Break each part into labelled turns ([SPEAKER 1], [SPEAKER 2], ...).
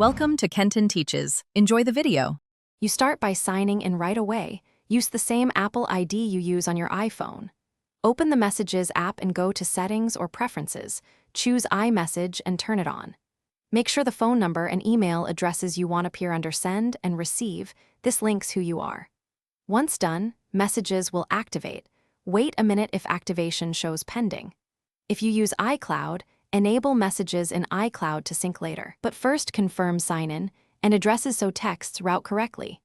[SPEAKER 1] Welcome to Kenton Teaches. Enjoy the video.
[SPEAKER 2] You start by signing in right away. Use the same Apple ID you use on your iPhone. Open the Messages app and go to Settings or Preferences. Choose iMessage and turn it on. Make sure the phone number and email addresses you want appear under Send and Receive. This links who you are. Once done, Messages will activate. Wait a minute if activation shows pending. If you use iCloud, enable Messages in iCloud to sync later. But first confirm sign-in and addresses so texts route correctly.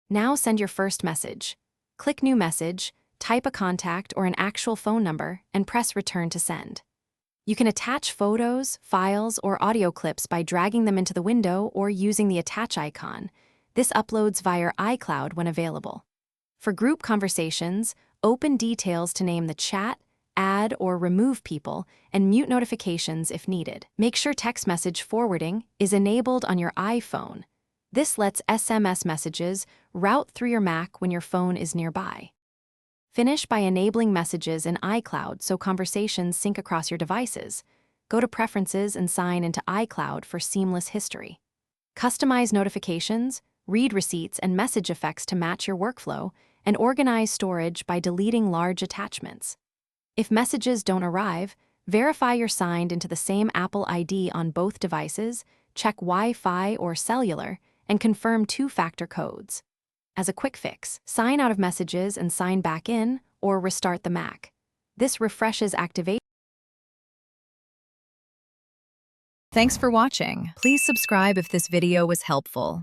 [SPEAKER 2] Now send your first message. Click New Message, type a contact or an actual phone number, and press Return to send. You can attach photos, files, or audio clips by dragging them into the window or using the Attach icon. This uploads via iCloud when available. For group conversations, open details to name the chat, add or remove people, and mute notifications if needed. Make sure text message forwarding is enabled on your iPhone. This lets SMS messages route through your Mac when your phone is nearby. Finish by enabling Messages in iCloud so conversations sync across your devices. Go to Preferences and sign into iCloud for seamless history. Customize notifications, read receipts and message effects to match your workflow, and organize storage by deleting large attachments. If messages don't arrive, verify you're signed into the same Apple ID on both devices, check Wi-Fi or cellular, and confirm two-factor codes. As a quick fix, sign out of Messages and sign back in, or restart the Mac. This refreshes activation.
[SPEAKER 1] Thanks for watching. Please subscribe if this video was helpful.